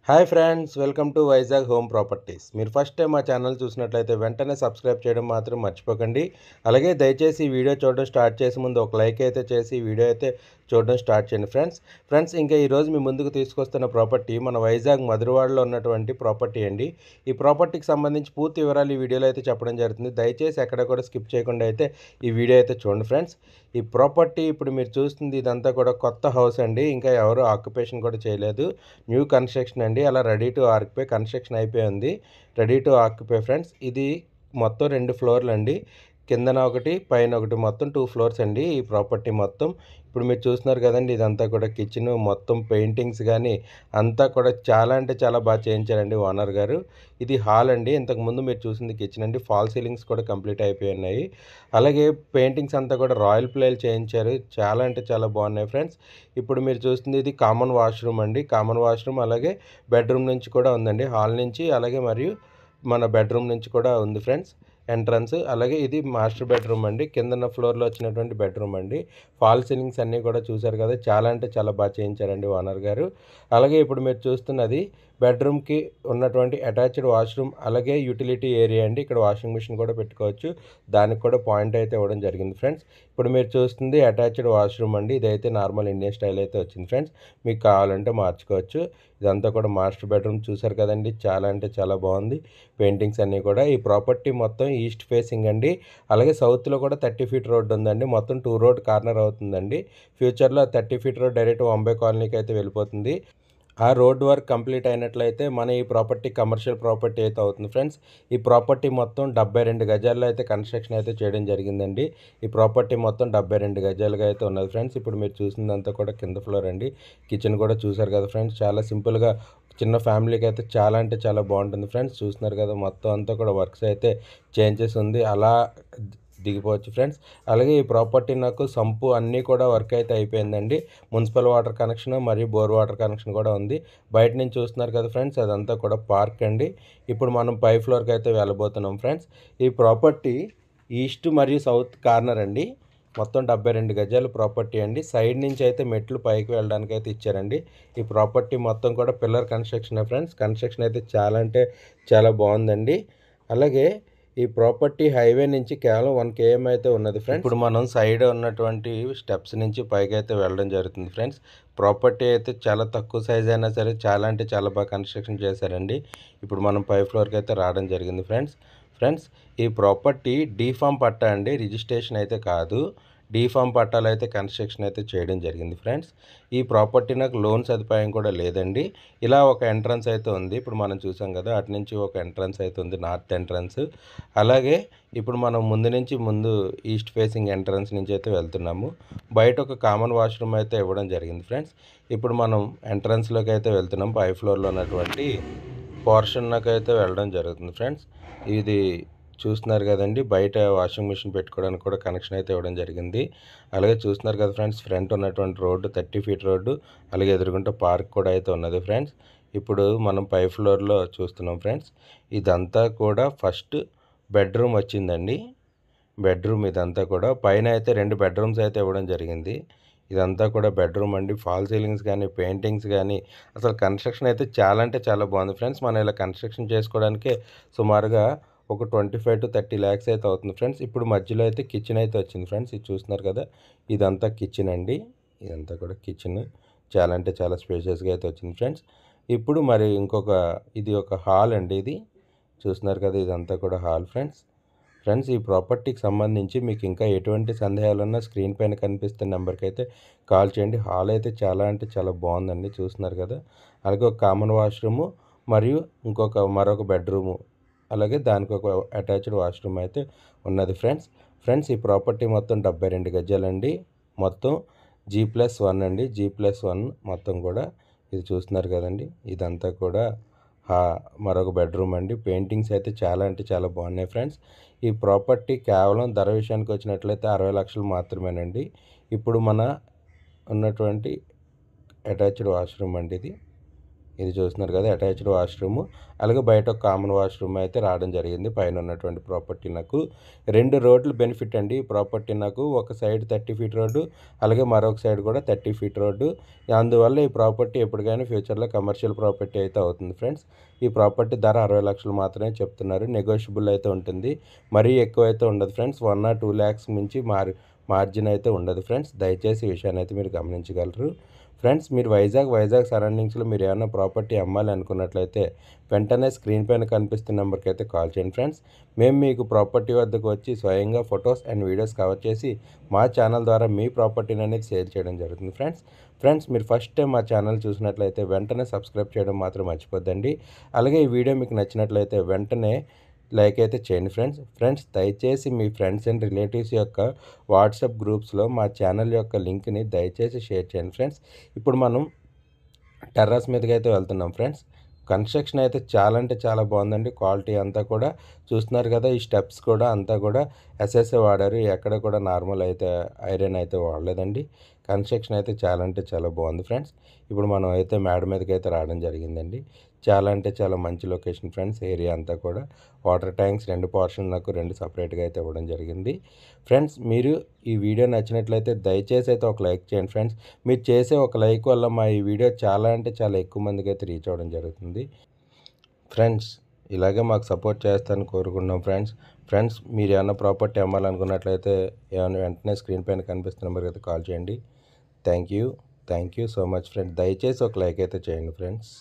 Hi friends, welcome to Vizag home properties. మీరు first time మా channel చూసినట్లయితే వెంటనే సబ్స్క్రైబ్ చేయడం మాత్రం మర్చిపోకండి. అలాగే దయచేసి ఈ వీడియో చూడడం స్టార్ట్ చేసే ముందు ఒక లైక్ అయితే చేసి ఈ వీడియో అయితే చూడడం స్టార్ట్ చేయండి ఫ్రెండ్స్. ఇంకా ఈరోజు మీ ముందుకు తీసుకొస్తున్న ప్రాపర్టీ మన వైజాగ్ మధురవాడలో ఉన్నటువంటి ప్రాపర్టీ అండి. ఈ ప్రాపర్టీకి సంబంధించి పూర్తి వివరాలు ఈ వీడియోలో అయితే చెప్పడం జరుగుతుంది. దయచేసి ఎక్కడ కూడా స్కిప్ చేయకుండా అయితే ఈ వీడియో అయితే చూడండి ఫ్రెండ్స్. ఈ ప్రాపర్టీ ఇప్పుడు మీరు చూస్తుంది ఇదంతా కూడా కొత్త హౌస్ అండి. ఇంకా ఎవరు ఆక్యుపేషన్ కూడా చేయలేదు. న్యూ కన్స్ట్రక్షన్ అండి. అలా రెడీ టు ఆక్యుపై కన్స్ట్రక్షన్ అయిపోయింది. Ready to occupy friends. ఇది మొత్తం 2 ఫ్లోర్లు అండి. కిందన ఒకటి పైన ఒకటి మొత్తం 2 ఫ్లోర్స్ అండి ఈ ప్రాపర్టీ మొత్తం. ఇప్పుడు మీరు చూస్తున్నారు కదండి, ఇదంతా కూడా కిచెన్ మొత్తం పెయింటింగ్స్ కానీ అంతా కూడా చాలా అంటే చాలా బాగా చేయించారండి ఓనర్ గారు. ఇది హాల్ అండి. ఇంతకుముందు మీరు చూసింది కిచెన్ అండి. ఫాల్ సీలింగ్స్ కూడా కంప్లీట్ అయిపోయి ఉన్నాయి. అలాగే పెయింటింగ్స్ అంతా కూడా రాయల్ ప్లేలు చేయించారు. చాలా అంటే చాలా బాగున్నాయి ఫ్రెండ్స్. ఇప్పుడు మీరు చూస్తుంది ఇది కామన్ వాష్రూమ్ అండి. కామన్ వాష్రూమ్ అలాగే బెడ్రూమ్ నుంచి కూడా ఉందండి. హాల్ నుంచి అలాగే మరియు మన బెడ్రూమ్ నుంచి కూడా ఉంది ఫ్రెండ్స్ ఎంట్రన్స్. అలాగే ఇది మాస్టర్ బెడ్రూమ్ అండి. కిందన్న ఫ్లోర్లో వచ్చినటువంటి బెడ్రూమ్ అండి. ఫాల్ సీలింగ్స్ అన్నీ కూడా చూశారు కదా, చాలా అంటే చాలా బాగా చేయించారండి ఓనర్ గారు. అలాగే ఇప్పుడు మీరు చూస్తున్నది బెడ్రూమ్కి ఉన్నటువంటి అటాచ్డ్ వాష్రూమ్ అలాగే యూటిలిటీ ఏరియా అండి. ఇక్కడ వాషింగ్ మిషన్ కూడా పెట్టుకోవచ్చు. దానికి కూడా పాయింట్ అయితే ఇవ్వడం జరిగింది ఫ్రెండ్స్. ఇప్పుడు మీరు చూస్తుంది అటాచ్డ్ వాష్రూమ్ అండి. ఇదైతే నార్మల్ ఇండియన్ స్టైల్ అయితే వచ్చింది ఫ్రెండ్స్. మీకు కావాలంటే మార్చుకోవచ్చు. ఇదంతా కూడా మాస్టర్ బెడ్రూమ్ చూశారు కదండి, చాలా అంటే చాలా బాగుంది. పెయింటింగ్స్ అన్నీ కూడా. ఈ ప్రాపర్టీ మొత్తం ఈస్ట్ ఫేసింగ్ అండి. అలాగే సౌత్లో కూడా 30 ఫీట్ రోడ్ ఉందండి. మొత్తం 2 రోడ్ కార్నర్ అవుతుందండి. ఫ్యూచర్లో 30 ఫీట్ రోడ్ డైరెక్ట్ వంబే కాలనీకి అయితే వెళ్ళిపోతుంది. ఆ రోడ్ వర్క్ కంప్లీట్ అయినట్లయితే మన ఈ ప్రాపర్టీ కమర్షియల్ ప్రాపర్టీ అయితే అవుతుంది ఫ్రెండ్స్. ఈ ప్రాపర్టీ మొత్తం 72 గజాల్లో అయితే కన్స్ట్రక్షన్ అయితే చేయడం జరిగిందండి. ఈ ప్రాపర్టీ మొత్తం 72 గజాలుగా అయితే ఉన్నది ఫ్రెండ్స్. ఇప్పుడు మీరు చూసిందంతా కూడా కింద ఫ్లోర్ అండి. కిచెన్ కూడా చూసారు కదా ఫ్రెండ్స్. చాలా సింపుల్గా చిన్న ఫ్యామిలీకి అయితే చాలా అంటే చాలా బాగుంటుంది ఫ్రెండ్స్. చూస్తున్నారు కదా, మొత్తం అంతా కూడా వర్క్స్ అయితే చేంజెస్ ఉంది. అలా దిగిపోవచ్చు ఫ్రెండ్స్. అలాగే ఈ ప్రాపర్టీ నాకు సంపు అన్నీ కూడా వర్క్ అయితే అయిపోయిందండి. మున్సిపల్ వాటర్ కనెక్షన్ మరియు బోర్ వాటర్ కనెక్షన్ కూడా ఉంది. బయట నుంచి చూస్తున్నారు కదా ఫ్రెండ్స్, అదంతా కూడా పార్క్ అండి. ఇప్పుడు మనం పై ఫ్లోర్కి అయితే వెళ్ళబోతున్నాం ఫ్రెండ్స్. ఈ ప్రాపర్టీ ఈస్ట్ మరియు సౌత్ కార్నర్ అండి. మొత్తం 72 గజాల ప్రాపర్టీ అండి. సైడ్ నుంచి అయితే మెట్లు పైకి వెళ్ళడానికి అయితే ఇచ్చారండి. ఈ ప్రాపర్టీ మొత్తం కూడా పిల్లర్ కన్స్ట్రక్షన్ ఫ్రెండ్స్. కన్స్ట్రక్షన్ అయితే చాలా అంటే చాలా బాగుందండి. అలాగే ఈ ప్రాపర్టీ హైవే నుంచి కేవలం 1 km అయితే ఉన్నది ఫ్రెండ్స్. ఇప్పుడు మనం సైడ్ ఉన్నటువంటి స్టెప్స్ నుంచి పైకి అయితే వెళ్ళడం జరుగుతుంది ఫ్రెండ్స్. ప్రాపర్టీ అయితే చాలా తక్కువ సైజ్ అయినా సరే చాలా అంటే చాలా బాగా కన్స్ట్రక్షన్ చేశారండి. ఇప్పుడు మనం పై ఫ్లోర్కి అయితే రావడం జరిగింది ఫ్రెండ్స్. ఈ ప్రాపర్టీ డీఫామ్ పట్టా అండి, రిజిస్ట్రేషన్ అయితే కాదు. డీఫామ్ పట్టాలు అయితే కన్స్ట్రక్షన్ అయితే చేయడం జరిగింది ఫ్రెండ్స్. ఈ ప్రాపర్టీ నాకు లోన్ సదుపాయం కూడా లేదండి. ఇలా ఒక ఎంట్రన్స్ అయితే ఉంది. ఇప్పుడు మనం చూసాం కదా, అటు నుంచి ఒక ఎంట్రన్స్ అయితే ఉంది, నార్త్ ఎంట్రన్స్. అలాగే ఇప్పుడు మనం ముందు ఈస్ట్ ఫేసింగ్ ఎంట్రన్స్ నుంచి అయితే వెళ్తున్నాము. బయట ఒక కామన్ వాష్రూమ్ అయితే ఇవ్వడం జరిగింది ఫ్రెండ్స్. ఇప్పుడు మనం ఎంట్రన్స్లోకి అయితే వెళ్తున్నాం. పై ఫ్లోర్లో ఉన్నటువంటి పోర్షన్లోకి అయితే వెళ్ళడం జరుగుతుంది ఫ్రెండ్స్. ఇది చూస్తున్నారు కదండి, బయట వాషింగ్ మిషన్ పెట్టుకోవడానికి కూడా కనెక్షన్ అయితే ఇవ్వడం జరిగింది. అలాగే చూస్తున్నారు కదా ఫ్రెండ్స్, ఫ్రంట్ ఉన్నటువంటి రోడ్డు 30 ఫీట్ రోడ్డు. అలాగే ఎదురుగుంట పార్క్ కూడా అయితే ఉన్నది ఫ్రెండ్స్. ఇప్పుడు మనం పై ఫ్లోర్లో చూస్తున్నాం ఫ్రెండ్స్. ఇదంతా కూడా ఫస్ట్ బెడ్రూమ్ వచ్చిందండి. బెడ్రూమ్ ఇదంతా కూడా. పైన అయితే 2 బెడ్రూమ్స్ అయితే ఇవ్వడం జరిగింది. ఇదంతా కూడా బెడ్రూమ్ అండి. ఫాల్ సీలింగ్స్ కానీ పెయింటింగ్స్ కానీ అసలు కన్స్ట్రక్షన్ అయితే చాలా అంటే చాలా బాగుంది ఫ్రెండ్స్. మనం ఇలా కన్స్ట్రక్షన్ చేసుకోవడానికే సుమారుగా ఒక 25 to 30 lakhs అయితే అవుతుంది ఫ్రెండ్స్. ఇప్పుడు మధ్యలో అయితే కిచెన్ అయితే వచ్చింది ఫ్రెండ్స్. ఇది చూస్తున్నారు కదా, ఇదంతా కిచెన్ అండి. ఇదంతా కూడా కిచెన్. చాలా అంటే చాలా స్పేషియస్గా అయితే వచ్చింది ఫ్రెండ్స్. ఇప్పుడు మరి ఇది ఒక హాల్ అండి. ఇది చూస్తున్నారు కదా, ఇదంతా కూడా హాల్ ఫ్రెండ్స్. ఈ ప్రాపర్టీకి సంబంధించి మీకు ఇంకా ఎటువంటి సందేహాలున్నా స్క్రీన్ పైన కనిపిస్తున్న నెంబర్కి అయితే కాల్ చేయండి. హాల్ అయితే చాలా అంటే చాలా బాగుందండి. చూస్తున్నారు కదా, అలాగే ఒక కామన్ వాష్రూము మరియు మరొక బెడ్రూము, అలాగే దానికి ఒక అటాచ్డ్ వాష్రూమ్ అయితే ఉన్నది ఫ్రెండ్స్. ఈ ప్రాపర్టీ మొత్తం 72 గజాలండి. మొత్తం G+1 అండి. G+1 మొత్తం కూడా. ఇది చూస్తున్నారు కదండి, ఇదంతా కూడా మరొక బెడ్రూమ్ అండి. పెయింటింగ్స్ అయితే చాలా అంటే చాలా బాగున్నాయి ఫ్రెండ్స్. ఈ ప్రాపర్టీ కేవలం ధర విషయానికి వచ్చినట్లయితే 60 లక్షలు మాత్రమేనండి. ఇప్పుడు మన ఉన్నటువంటి అటాచ్డ్ వాష్రూమ్ అండి ఇది. ఇది చూస్తున్నారు కదా అటాచ్డ్ వాష్రూమ్, అలాగే బయట ఒక కామన్ వాష్రూమ్ అయితే రావడం జరిగింది. పైన ఉన్నటువంటి ప్రాపర్టీ నాకు 2 రోడ్లు బెనిఫిట్ అండి. ఈ ప్రాపర్టీ నాకు ఒక సైడ్ 30 ఫీట్ రోడ్డు, అలాగే మరొక సైడ్ కూడా 30 ఫీట్ రోడ్డు. అందువల్ల ఈ ప్రాపర్టీ ఎప్పటికైనా ఫ్యూచర్లో కమర్షియల్ ప్రాపర్టీ అయితే అవుతుంది ఫ్రెండ్స్. ఈ ప్రాపర్టీ ధర 60 లక్షలు మాత్రమే చెప్తున్నారు. నెగోషియబుల్ అయితే ఉంటుంది, మరీ ఎక్కువ అయితే ఉండదు ఫ్రెండ్స్. 1 or 2 ల్యాక్స్ మించి మార్జిన్ అయితే ఉండదు ఫ్రెండ్స్. దయచేసి ఈ విషయాన్ని అయితే మీరు గమనించగలరు ఫ్రెండ్స్. మీరు వైజాగ్ సరౌండింగ్స్లో మీరు ఏమైనా ప్రాపర్టీ అమ్మాలి అనుకున్నట్లయితే వెంటనే స్క్రీన్ పైన కనిపిస్తున్న నెంబర్కి అయితే కాల్ చేయండి ఫ్రెండ్స్. మేము మీకు ప్రాపర్టీ వద్దకు వచ్చి స్వయంగా ఫొటోస్ అండ్ వీడియోస్ కవర్ చేసి మా ఛానల్ ద్వారా మీ ప్రాపర్టీని అనేది సేల్ చేయడం జరుగుతుంది ఫ్రెండ్స్. మీరు ఫస్ట్ టైం మా ఛానల్ చూసినట్లయితే వెంటనే సబ్స్క్రైబ్ చేయడం మాత్రం మర్చిపోద్దండి. అలాగే ఈ వీడియో మీకు నచ్చినట్లయితే వెంటనే లైక్ అయితే చేయండి ఫ్రెండ్స్. దయచేసి మీ ఫ్రెండ్స్ అండ్ రిలేటివ్స్ యొక్క వాట్సాప్ గ్రూప్స్లో మా ఛానల్ యొక్క లింక్ని దయచేసి షేర్ చేయండి ఫ్రెండ్స్. ఇప్పుడు మనం టెర్రస్ మీదకి అయితే వెళ్తున్నాం ఫ్రెండ్స్. కన్స్ట్రక్షన్ అయితే చాలా అంటే చాలా బాగుందండి. క్వాలిటీ అంతా కూడా చూస్తున్నారు కదా. ఈ స్టెప్స్ కూడా అంతా కూడా ఎస్ఎస్ఏ వాడారు, ఎక్కడ కూడా నార్మల్ అయితే ఐరన్ అయితే వాడలేదండి. కన్స్ట్రక్షన్ అయితే చాలా అంటే చాలా బాగుంది ఫ్రెండ్స్. ఇప్పుడు మనం అయితే మేడ మీదకి అయితే రావడం జరిగిందండి. చాలా అంటే చాలా మంచి లొకేషన్ ఫ్రెండ్స్. ఏరియా అంతా కూడా వాటర్ ట్యాంక్స్ 2 పోర్షన్ నాకు 2 సపరేట్గా అయితే ఇవ్వడం జరిగింది ఫ్రెండ్స్. మీరు ఈ వీడియో నచ్చినట్లయితే దయచేసి అయితే ఒక లైక్ చేయండి ఫ్రెండ్స్. మీరు చేసే ఒక లైక్ వల్ల మా ఈ వీడియో చాలా అంటే చాలా ఎక్కువ మందికి అయితే రీచ్ అవ్వడం జరుగుతుంది ఫ్రెండ్స్. ఇలాగే మాకు సపోర్ట్ చేస్తారని కోరుకుంటున్నాం ఫ్రెండ్స్. మీరు ఏమైనా ప్రాపర్టీ అమ్మాలనుకున్నట్లయితే ఏమైనా వెంటనే స్క్రీన్ పైన కనిపిస్తున్న నెంబర్కి అయితే కాల్ చేయండి. Thank you so much friends. దయచేసి ఒక లైక్ అయితే చేయండి ఫ్రెండ్స్.